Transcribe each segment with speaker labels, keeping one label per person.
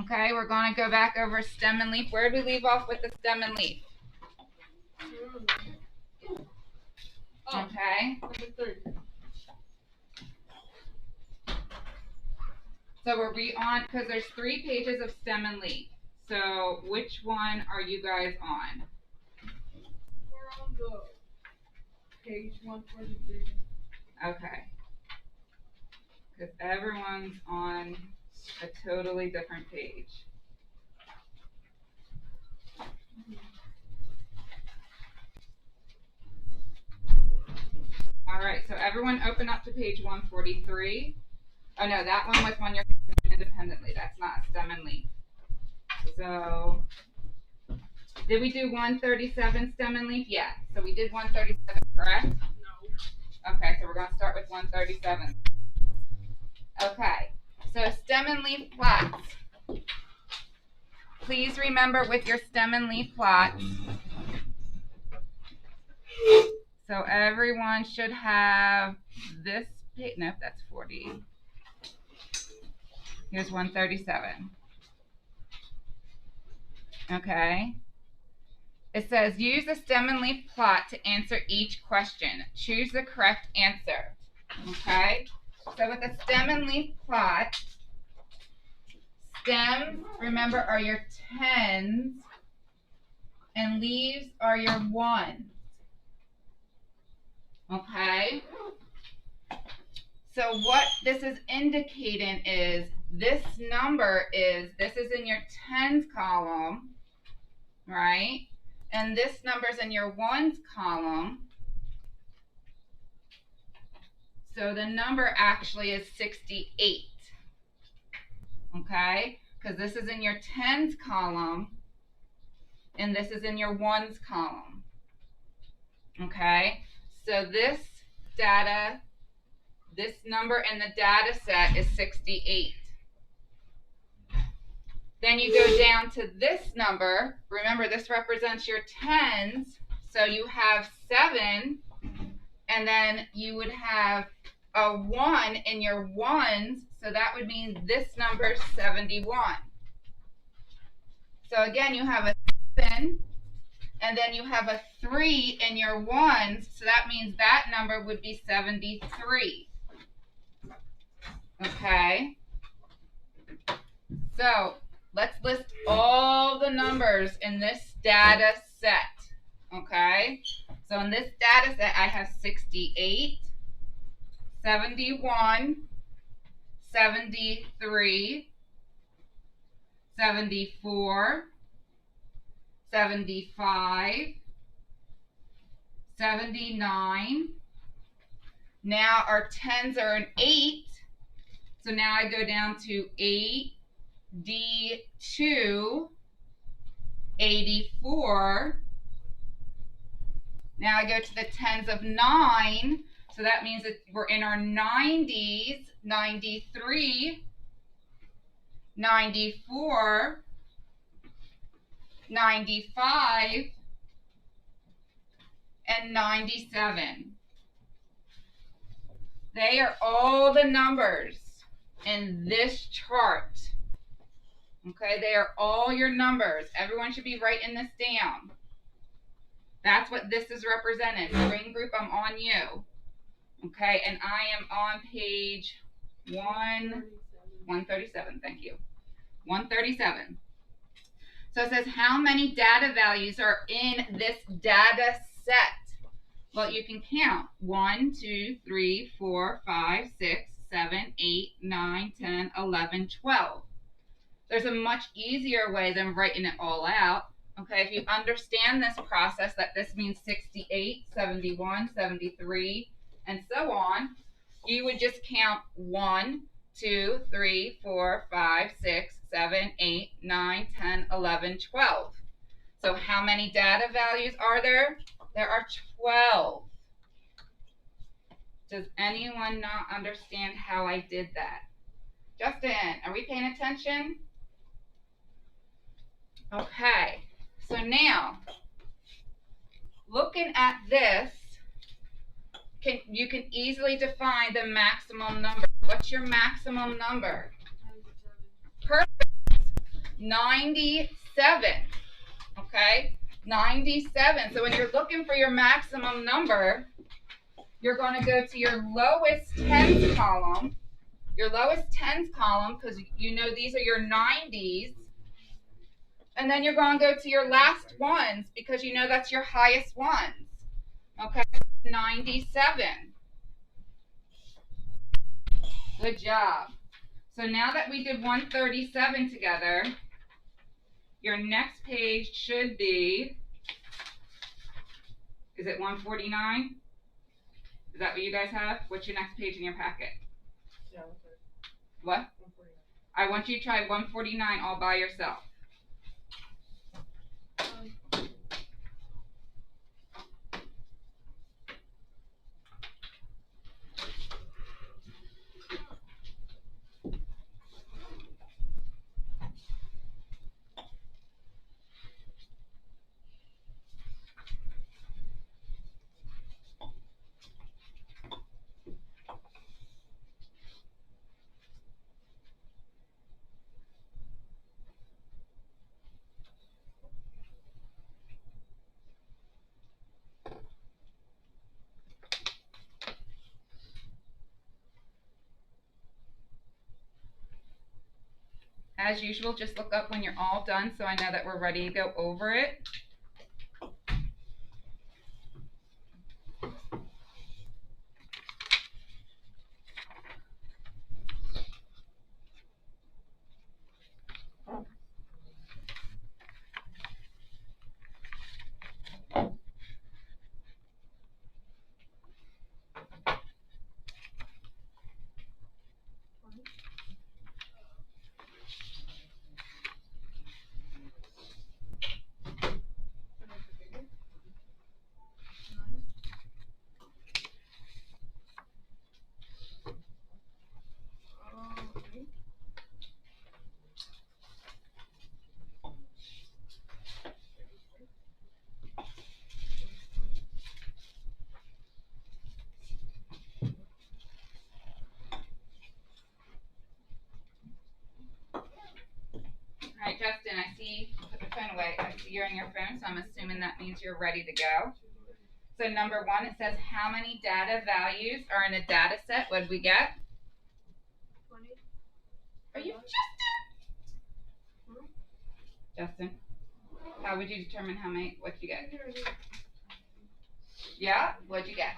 Speaker 1: Okay, we're going to go back over stem and leaf. Where did we leave off with the stem and leaf? Okay. So we're on, because there's 3 pages of stem and leaf. So which one are you guys on?
Speaker 2: We're on the page 143.
Speaker 1: Okay. Because everyone's on a totally different page. All right, so everyone open up to page 143. Oh no, that one was when you're independently. That's not stem and leaf. So, did we do 137 stem and leaf? Yeah, so we did 137, correct?
Speaker 2: No.
Speaker 1: Okay, so we're going to start with 137. Okay, so stem and leaf plots. Please remember with your stem and leaf plots, so everyone should have this page. Nope, that's 40. Here's 137. Okay. It says, use the stem and leaf plot to answer each question. Choose the correct answer. Okay. So with the stem and leaf plot, stems, remember, are your tens, and leaves are your ones. Okay. So what this is indicating is this is in your tens column, right? And this number's in your ones column. So the number actually is 68. Okay? Because this is in your tens column and this is in your ones column. Okay? So this data, this number in the data set is 68. Then you go down to this number. Remember, this represents your tens. So you have 7, and then you would have a 1 in your ones. So that would mean this number is 71. So again, you have a 7, and then you have a 3 in your ones. So that means that number would be 73. Okay? So let's list all the numbers in this data set. Okay? So in this data set, I have 68, 71, 73, 74, 75, 79. Now our tens are an 8. So now I go down to 8, D2, 84. Now I go to the tens of 9. So that means that we're in our 90s, 93, 94, 95, and 97. They are all the numbers in this chart. Okay, they are all your numbers. Everyone should be writing this down. That's what this is represented. Green group, I'm on you. Okay, and I am on page 137. Thank you. 137. So it says, how many data values are in this data set? Well, you can count 1, 2, 3, 4, 5, 6, 7, 8, 9, 10, 11, 12. There's a much easier way than writing it all out. Okay, if you understand this process, that this means 68, 71, 73, and so on, you would just count 1, 2, 3, 4, 5, 6, 7, 8, 9, 10, 11, 12. So how many data values are there? There are 12. Does anyone not understand how I did that? Justin, are we paying attention? Okay, so now, looking at this, you can easily define the maximum number. What's your maximum number? Perfect. 97. Okay, 97. So when you're looking for your maximum number, you're going to go to your lowest tens column. Your lowest tens column, because you know these are your 90s. And then you're going to go to your last ones, because you know that's your highest ones. Okay, 97. Good job. So now that we did 137 together, your next page should be, is it 149? Is that what you guys have? What's your next page in your packet?
Speaker 2: Yeah,
Speaker 1: What?
Speaker 2: 149.
Speaker 1: I want you to try 149 all by yourself. As usual, just look up when you're all done so I know that we're ready to go over it. All right, Justin, I see, put the phone away. I see you're on your phone, so I'm assuming that means you're ready to go. So number one, it says how many data values are in a data set? What did we get?
Speaker 2: 20.
Speaker 1: Are you Justin? How would you determine how many, what'd you get? Yeah, what'd you get?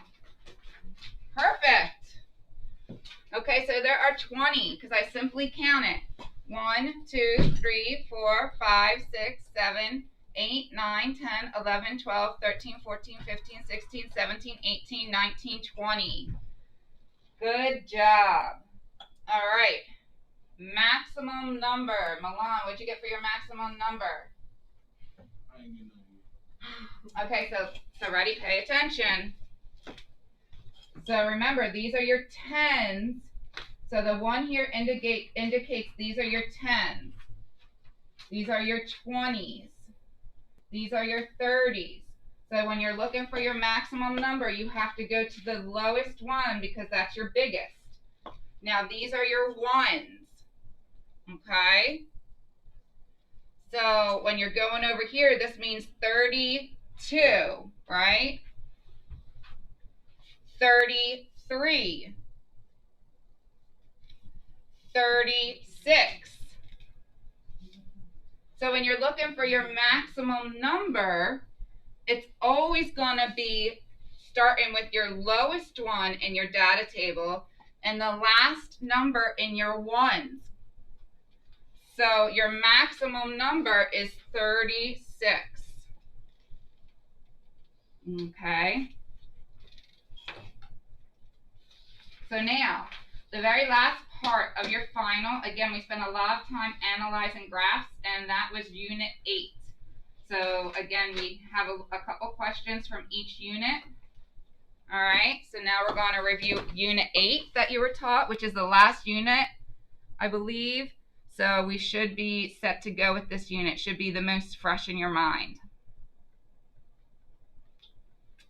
Speaker 1: Perfect. Okay, so there are 20, because I simply counted. 1, 2, 3, 4, 5, 6, 7, 8, 9, 10, 11, 12, 13, 14, 15, 16, 17, 18, 19, 20. Good job. All right. Maximum number. Milan, what'd you get for your maximum number? Okay, so ready? Pay attention. So remember, these are your tens. So the one here indicates these are your tens. These are your 20s. These are your 30s. So when you're looking for your maximum number, you have to go to the lowest one because that's your biggest. Now these are your ones. Okay? So when you're going over here, this means 32, right? 33. 36. So when you're looking for your maximum number, it's always going to be starting with your lowest one in your data table and the last number in your ones. So your maximum number is 36. Okay. So now, the very last part of your final, again, we spent a lot of time analyzing graphs, and that was Unit 8. So again, we have a couple questions from each unit. All right, so now we're going to review Unit 8 that you were taught, which is the last unit, I believe. So we should be set to go with this unit. It should be the most fresh in your mind.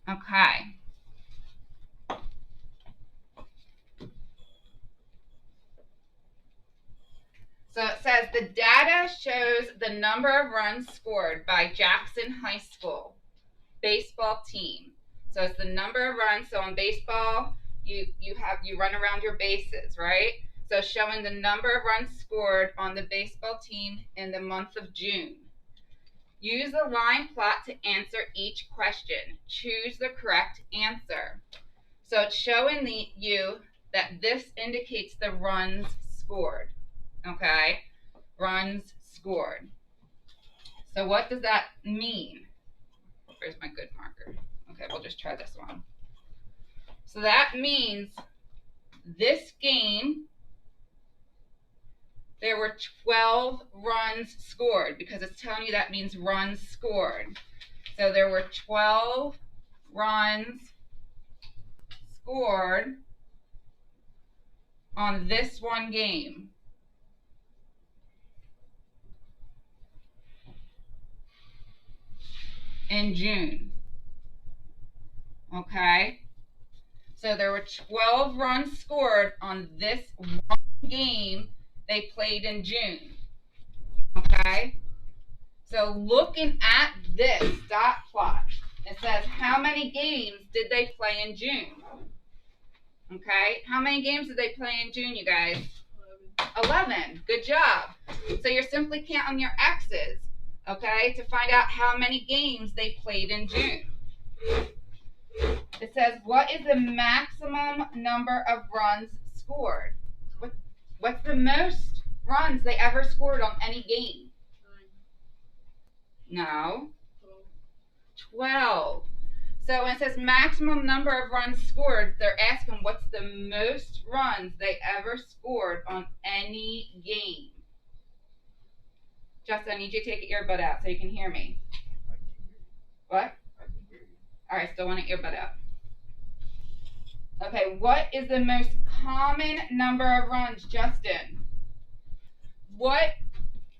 Speaker 1: Okay. So it says the the data shows the number of runs scored by Jackson High School baseball team. So it's the number of runs. So in baseball, you run around your bases, right? So showing the number of runs scored on the baseball team in the month of June. Use a line plot to answer each question. Choose the correct answer. So it's showing you that this indicates the runs scored. Okay? Runs scored. So what does that mean? Where's my good marker? Okay, we'll just try this one. So that means this game, there were 12 runs scored, because it's telling you that means runs scored. So there were 12 runs scored on this one game. In June. Okay? So there were 12 runs scored on this one game they played in June. Okay? So looking at this dot plot, it says how many games did they play in June? Okay? How many games did they play in June, you guys? 11. Good job. So you're simply counting your X's, okay, to find out how many games they played in June. It says, what is the maximum number of runs scored? What's the most runs they ever scored on any game?
Speaker 2: 9.
Speaker 1: No.
Speaker 2: 12.
Speaker 1: 12. So when it says maximum number of runs scored, they're asking what's the most runs they ever scored on any game. Justin, I need you to take your earbud out so you can hear me. What? All right, still want an earbud out. Okay, what is the most common number of runs, Justin?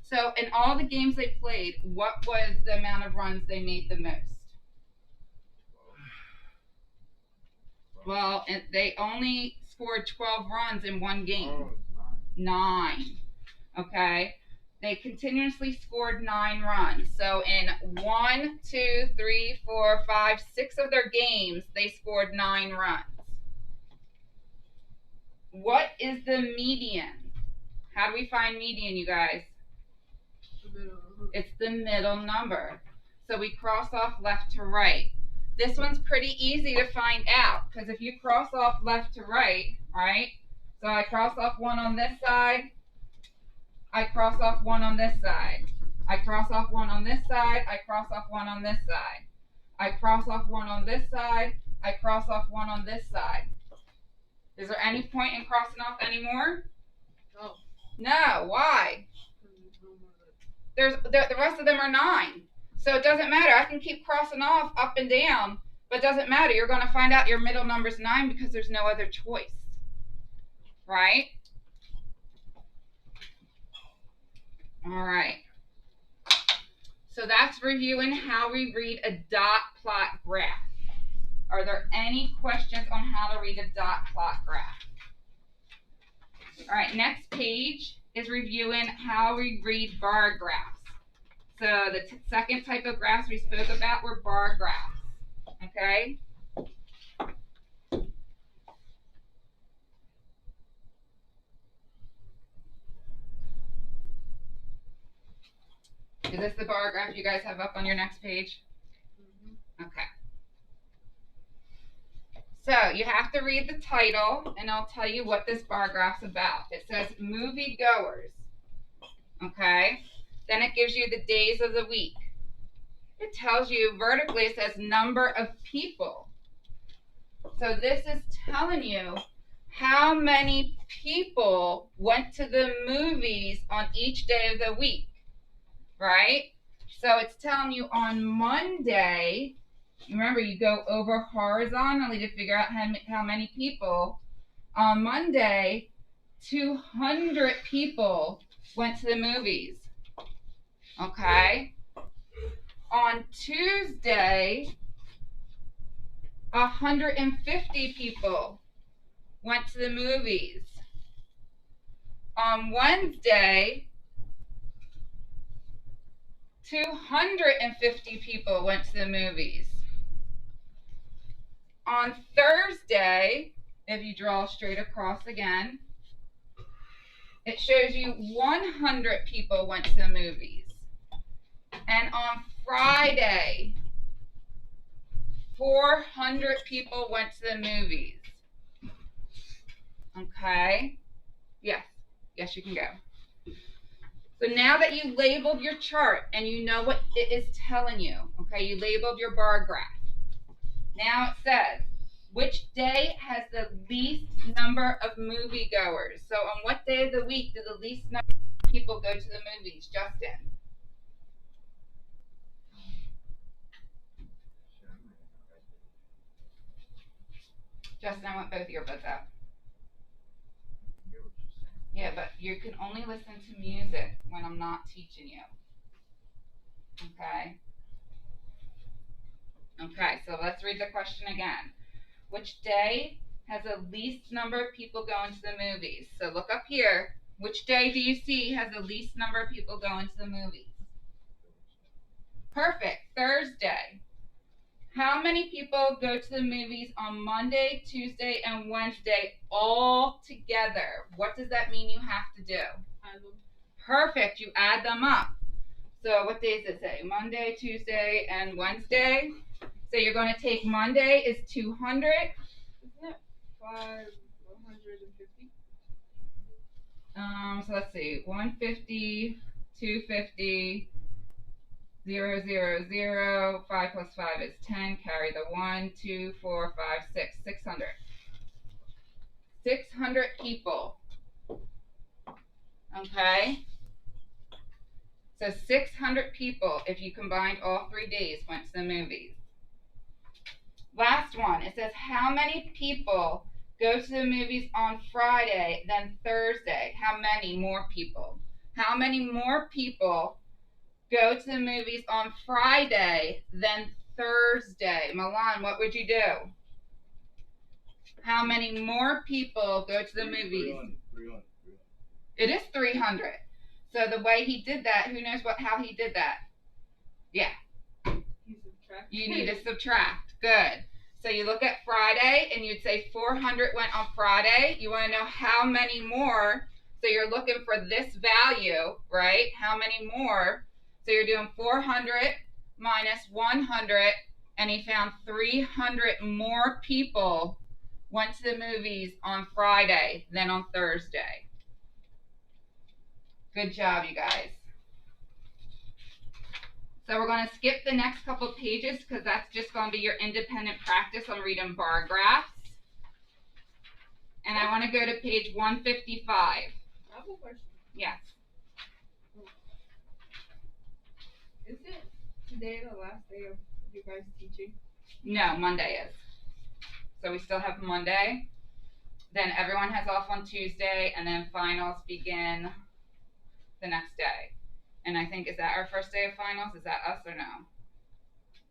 Speaker 1: So in all the games they played, what was the amount of runs they made the most? Well, they only scored 12 runs in one game. 9. Okay? They continuously scored 9 runs. So in 1, 2, 3, 4, 5, 6 of their games, they scored 9 runs. What is the median? How do we find median, you guys? It's the middle number. So we cross off left to right. This one's pretty easy to find out, because if you cross off left to right, right? So I cross off 1 on this side. I cross off 1 on this side. I cross off 1 on this side. I cross off 1 on this side. I cross off 1 on this side. I cross off 1 on this side. Is there any point in crossing off anymore?
Speaker 2: No.
Speaker 1: No. Why? The rest of them are 9. So it doesn't matter. I can keep crossing off up and down, but it doesn't matter. You're going to find out your middle number's 9 because there's no other choice. Right? All right. So that's reviewing how we read a dot plot graph. Are there any questions on how to read a dot plot graph? All right, next page is reviewing how we read bar graphs. So the second type of graphs we spoke about were bar graphs. Okay? Is this the bar graph you guys have up on your next page? Okay. So you have to read the title, and I'll tell you what this bar graph's about. It says moviegoers. Okay? Then it gives you the days of the week. It tells you vertically, it says number of people. So this is telling you how many people went to the movies on each day of the week. Right? So it's telling you on Monday, remember you go over horizontally to figure out how many people. On Monday, 200 people went to the movies. Okay? On Tuesday, 150 people went to the movies. On Wednesday, 250 people went to the movies. On Thursday, if you draw straight across again, it shows you 100 people went to the movies. And on Friday, 400 people went to the movies. Okay? Yes. Yes, you can go. So now that you labeled your chart and you know what it is telling you, okay, you labeled your bar graph. Now it says, which day has the least number of moviegoers? So on what day of the week do the least number of people go to the movies, Justin? Justin, I want both of your butts out. Yeah, but you can only listen to music when I'm not teaching you. Okay? Okay, so let's read the question again. Which day has the least number of people going to the movies? So look up here. Which day do you see has the least number of people going to the movies? Perfect. Thursday. How many people go to the movies on Monday, Tuesday, and Wednesday all together? What does that mean you have to do?
Speaker 2: Add them.
Speaker 1: Perfect. You add them up. So what days does it say? Monday, Tuesday, and Wednesday. So you're going to take Monday is 200.
Speaker 2: Isn't it 150?
Speaker 1: So let's see. 150, 250. 0, 0, 0, 5 plus 5 is 10, carry the 1, 2, 4, 5, 6, 600. 600 people. Okay? So 600 people, if you combined all 3 days, went to the movies. Last one, it says how many people go to the movies on Friday than Thursday? How many more people? How many more people go to the movies on Friday than Thursday? Milan, what would you do? How many more people go to the movies?
Speaker 3: 300.
Speaker 1: It is 300. So the way he did that, who knows how he did that? Yeah.
Speaker 2: You subtract.
Speaker 1: You need to subtract. Good. So you look at Friday and you'd say 400 went on Friday. You want to know how many more. So you're looking for this value, right? How many more? So you're doing 400 minus 100, and he found 300 more people went to the movies on Friday than on Thursday. Good job, you guys. So we're going to skip the next couple pages because that's just going to be your independent practice on reading bar graphs. And I want to go to page 155.
Speaker 2: I have a question.
Speaker 1: Yes.
Speaker 2: Is it today the last day of you guys teaching?
Speaker 1: No, Monday is. So we still have Monday. Then everyone has off on Tuesday, and then finals begin the next day. And I think, is that our first day of finals? Is that us or no?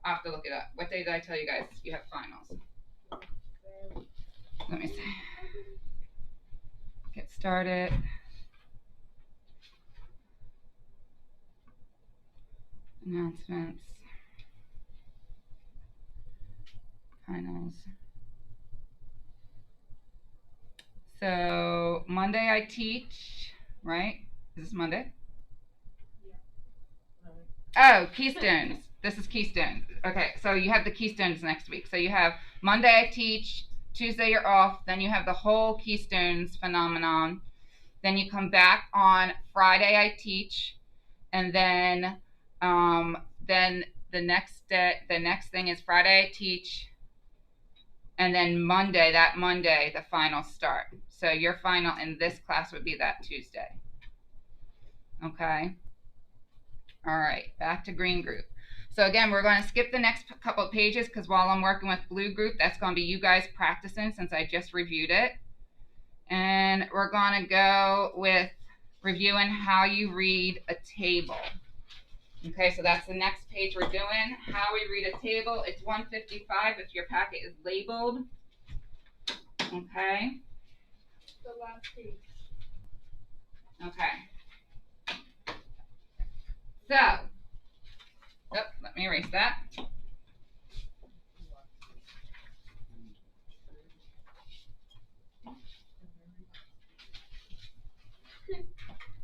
Speaker 1: I'll have to look it up. What day did I tell you guys you have finals? Let me see. Get started. Announcements. Finals. So Monday I teach, right? Is this Monday? Oh, Keystones. This is Keystone. Okay, so you have the Keystones next week. So you have Monday I teach, Tuesday you're off, then you have the whole Keystones phenomenon. Then you come back on Friday I teach, and then the next thing is Friday I teach, and then Monday, the finals start. So your final in this class would be that Tuesday. Okay. All right, back to green group. So again, we're going to skip the next couple of pages because while I'm working with blue group, that's going to be you guys practicing since I just reviewed it. And we're going to go with reviewing how you read a table. Okay, so that's the next page we're doing. How we read a table. It's 155 if your packet is labeled. Okay.
Speaker 2: The last page.
Speaker 1: Okay. So, erase that.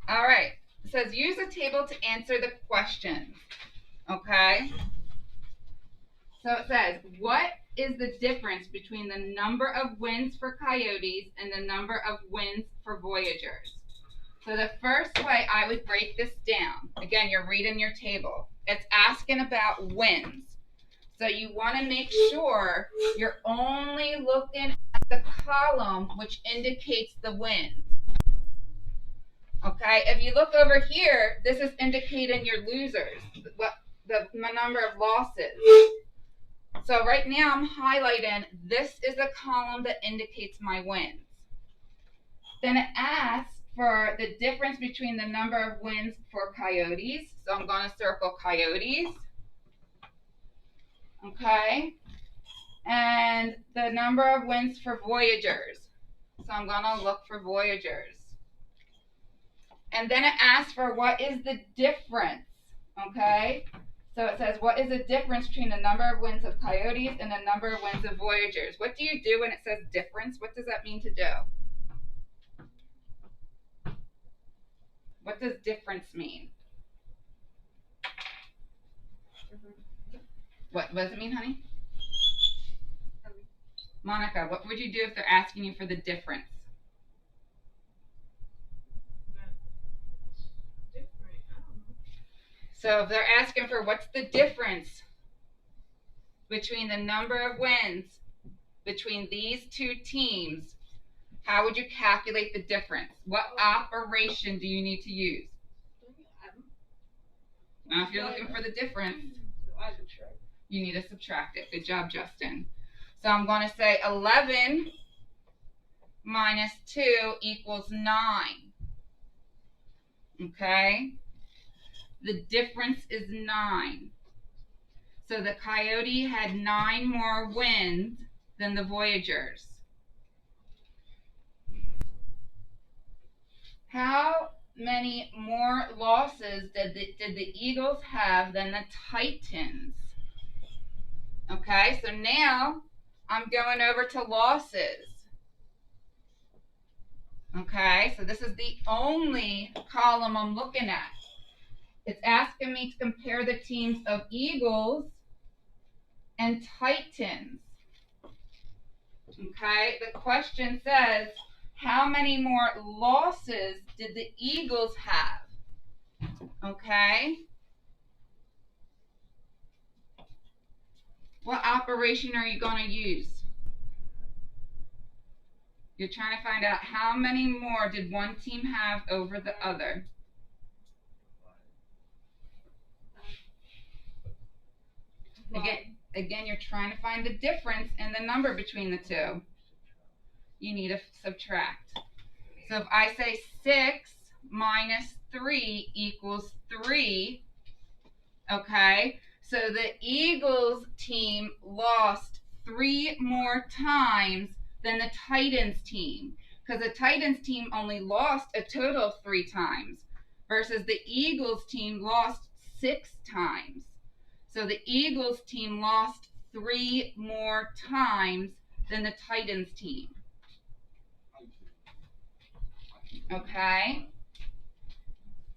Speaker 1: All right. It says use a table to answer the questions. Okay. So it says, what is the difference between the number of wins for Coyotes and the number of wins for Voyagers? So the first way I would break this down, again, you're reading your table. It's asking about wins. So you want to make sure you're only looking at the column which indicates the wins. Okay, if you look over here, this is indicating your losers, what the number of losses. So right now I'm highlighting, this is a column that indicates my wins. Then it asks for the difference between the number of wins for Coyotes. So I'm going to circle Coyotes. Okay. And the number of wins for Voyagers. So I'm going to look for Voyagers. And then it asks for what is the difference. Okay. So it says, what is the difference between the number of wins of Coyotes and the number of wins of Voyagers? What do you do when it says difference? What does that mean to do? What does difference mean? What does it mean, honey? Monica, what would you do if they're asking you for the difference? So if they're asking for what's the difference between the number of wins between these two teams, how would you calculate the difference? What operation do you need to use? Now, if you're looking for the difference, you need to subtract it. Good job, Justin. So I'm going to say 11 minus 2 equals 9. Okay? The difference is 9. So the Coyote had 9 more wins than the Voyagers. How many more losses did the Eagles have than the Titans? Okay, so now I'm going over to losses. Okay, so this is the only column I'm looking at. It's asking me to compare the teams of Eagles and Titans. Okay, the question says, how many more losses did the Eagles have? Okay. What operation are you going to use? You're trying to find out how many more did one team have over the other. Again, you're trying to find the difference in the number between the two. You need to subtract. So if I say 6 minus 3 equals 3, okay, so the Eagles team lost 3 more times than the Titans team, because the Titans team only lost a total of 3 times versus the Eagles team lost 6 times. So the Eagles team lost 3 more times than the Titans team. Okay.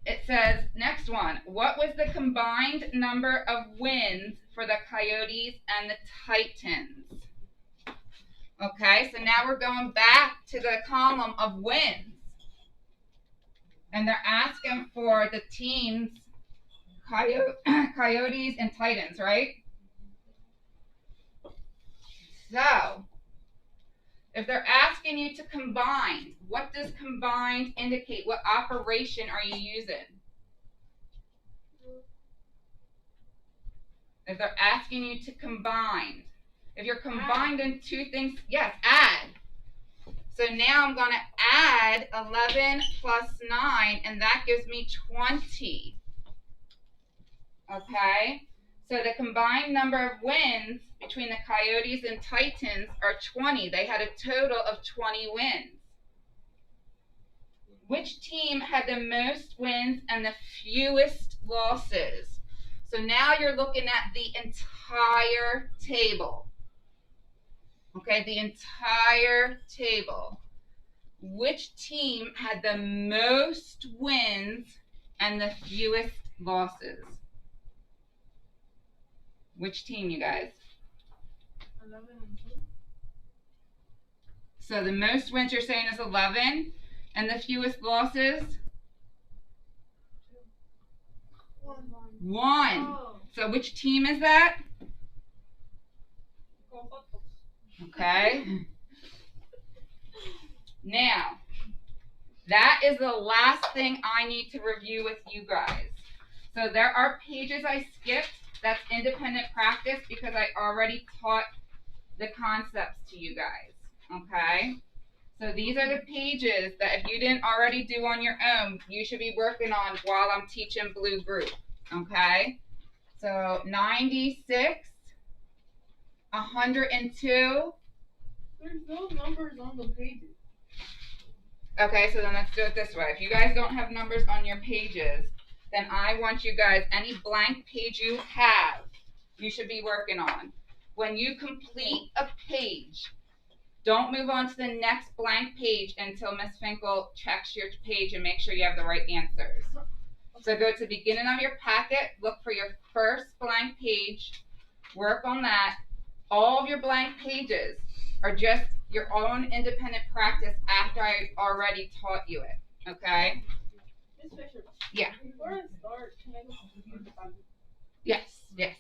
Speaker 1: It says, next one, what was the combined number of wins for the Coyotes and the Titans? Okay, so now we're going back to the column of wins. And they're asking for the teams, Coyotes and Titans, right? So, if they're asking you to combine, what does combined indicate? What operation are you using? If they're asking you to combine, if you're combining two things, yes, add. So now I'm going to add 11 plus 9, and that gives me 20. Okay? So the combined number of wins between the Coyotes and Titans are 20. They had a total of 20 wins. Which team had the most wins and the fewest losses? So now you're looking at the entire table. Okay, the entire table. Which team had the most wins and the fewest losses? Which team, you guys?
Speaker 2: 11 and 2.
Speaker 1: So the most wins you're saying is 11, and the fewest losses? 1.
Speaker 2: Oh.
Speaker 1: So which team is that? Okay. Now, that is the last thing I need to review with you guys. So there are pages I skipped. That's independent practice because I already taught the concepts to you guys. Okay? So these are the pages that if you didn't already do on your own, you should be working on while I'm teaching Blue Group. Okay? So 96, 102.
Speaker 2: There's no numbers on the pages.
Speaker 1: Okay, so then let's do it this way. If you guys don't have numbers on your pages, then I want you guys, any blank page you have, you should be working on. When you complete a page, don't move on to the next blank page until Miss Finkel checks your page and make sure you have the right answers. So go to the beginning of your packet, look for your first blank page, work on that. All of your blank pages are just your own independent practice after I already taught you it. Okay?
Speaker 2: Miss Fisher.
Speaker 1: Yeah.
Speaker 2: Before I start, can I go to the computer?
Speaker 1: Yes, yes.